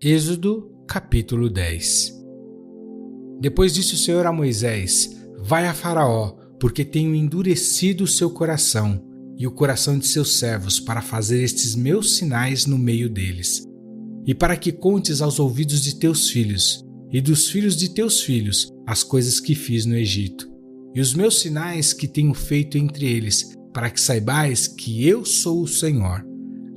Êxodo, capítulo 10. Depois disse o Senhor a Moisés: Vai a Faraó, porque tenho endurecido o seu coração e o coração de seus servos para fazer estes meus sinais no meio deles, e para que contes aos ouvidos de teus filhos e dos filhos de teus filhos as coisas que fiz no Egito, e os meus sinais que tenho feito entre eles, para que saibais que eu sou o Senhor.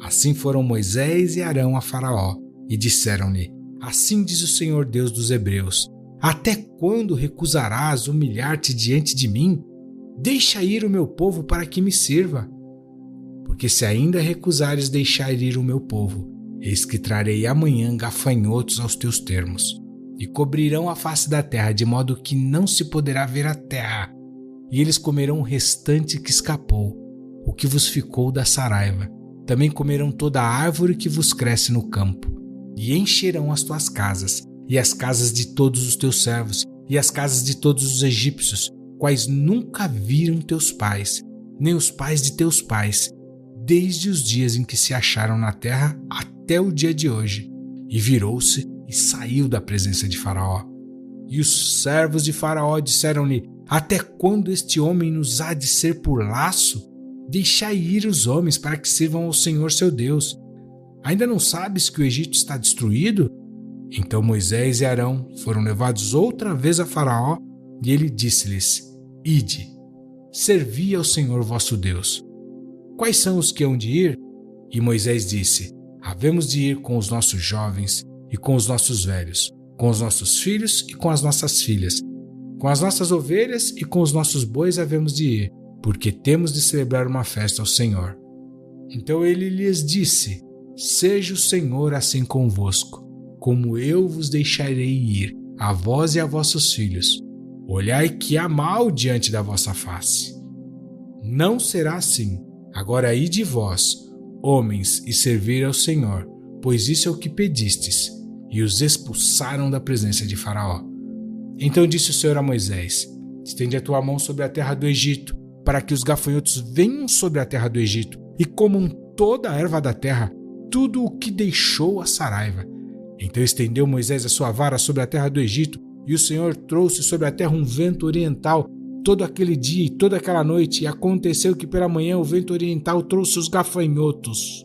Assim foram Moisés e Arão a Faraó, e disseram-lhe: Assim diz o Senhor Deus dos Hebreus: Até quando recusarás humilhar-te diante de mim? Deixa ir o meu povo para que me sirva. Porque se ainda recusares deixar ir o meu povo, eis que trarei amanhã gafanhotos aos teus termos, e cobrirão a face da terra, de modo que não se poderá ver a terra, e eles comerão o restante que escapou, o que vos ficou da saraiva. Também comerão toda a árvore que vos cresce no campo, e encherão as tuas casas, e as casas de todos os teus servos, e as casas de todos os egípcios, quais nunca viram teus pais, nem os pais de teus pais, desde os dias em que se acharam na terra até o dia de hoje. E virou-se e saiu da presença de Faraó. E os servos de Faraó disseram-lhe: Até quando este homem nos há de ser por laço? Deixai ir os homens para que sirvam ao Senhor seu Deus. Ainda não sabes que o Egito está destruído? Então Moisés e Arão foram levados outra vez a Faraó, e ele disse-lhes: Ide, servi ao Senhor vosso Deus. Quais são os que hão de ir? E Moisés disse: Havemos de ir com os nossos jovens e com os nossos velhos, com os nossos filhos e com as nossas filhas, com as nossas ovelhas e com os nossos bois havemos de ir, porque temos de celebrar uma festa ao Senhor. Então ele lhes disse: Seja o Senhor assim convosco, como eu vos deixarei ir, a vós e a vossos filhos. Olhai que há mal diante da vossa face. Não será assim. Agora ide vós, homens, e servir ao Senhor, pois isso é o que pedistes. E os expulsaram da presença de Faraó. Então disse o Senhor a Moisés: Estende a tua mão sobre a terra do Egito, para que os gafanhotos venham sobre a terra do Egito e comam toda a erva da terra, tudo o que deixou a saraiva. Então estendeu Moisés a sua vara sobre a terra do Egito, e o Senhor trouxe sobre a terra um vento oriental todo aquele dia e toda aquela noite, e aconteceu que pela manhã o vento oriental trouxe os gafanhotos.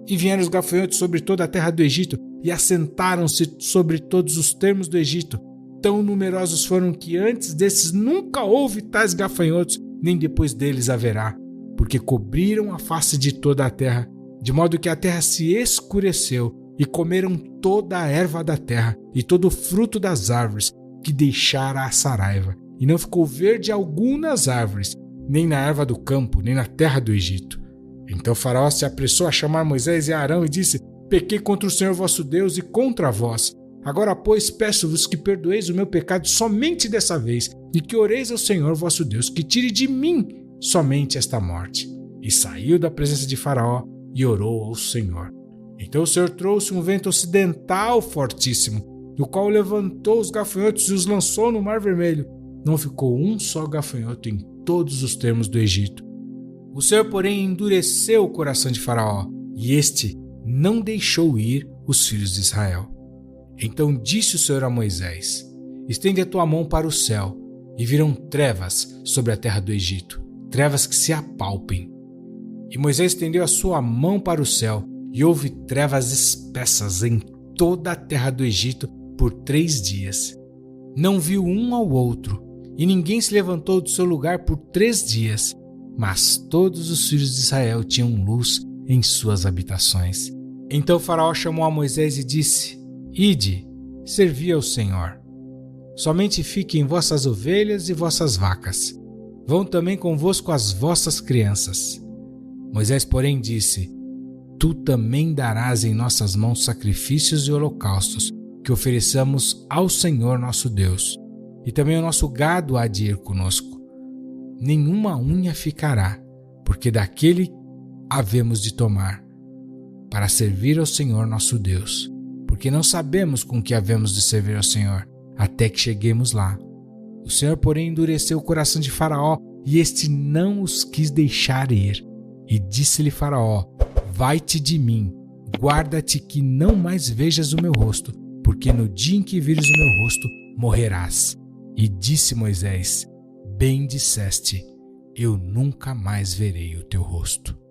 E vieram os gafanhotos sobre toda a terra do Egito, e assentaram-se sobre todos os termos do Egito. Tão numerosos foram que antes desses nunca houve tais gafanhotos, nem depois deles haverá, porque cobriram a face de toda a terra, de modo que a terra se escureceu, e comeram toda a erva da terra e todo o fruto das árvores que deixara a saraiva, e não ficou verde algum nas árvores, nem na erva do campo, nem na terra do Egito. Então Faraó se apressou a chamar Moisés e Arão e disse: Pequei contra o Senhor vosso Deus e contra vós. Agora, pois, peço-vos que perdoeis o meu pecado somente dessa vez, e que oreis ao Senhor vosso Deus, que tire de mim somente esta morte. E saiu da presença de Faraó e orou ao Senhor. Então o Senhor trouxe um vento ocidental fortíssimo, o qual levantou os gafanhotos e os lançou no Mar Vermelho. Não ficou um só gafanhoto em todos os termos do Egito. O Senhor, porém, endureceu o coração de Faraó, e este não deixou ir os filhos de Israel. Então disse o Senhor a Moisés: Estende a tua mão para o céu, e virão trevas sobre a terra do Egito, trevas que se apalpem. E Moisés estendeu a sua mão para o céu, e houve trevas espessas em toda a terra do Egito por 3 dias. Não viu um ao outro, e ninguém se levantou do seu lugar por 3 dias. Mas todos os filhos de Israel tinham luz em suas habitações. Então Faraó chamou a Moisés e disse: Ide, servi ao Senhor. Somente fiquem vossas ovelhas e vossas vacas. Vão também convosco as vossas crianças. Moisés, porém, disse: Tu também darás em nossas mãos sacrifícios e holocaustos que ofereçamos ao Senhor nosso Deus, e também o nosso gado há de ir conosco. Nenhuma unha ficará, porque daquele havemos de tomar, para servir ao Senhor nosso Deus, porque não sabemos com que havemos de servir ao Senhor, até que cheguemos lá. O Senhor, porém, endureceu o coração de Faraó, e este não os quis deixar ir. E disse-lhe Faraó: Vai-te de mim, guarda-te que não mais vejas o meu rosto, porque no dia em que vires o meu rosto, morrerás. E disse Moisés: Bem disseste, eu nunca mais verei o teu rosto.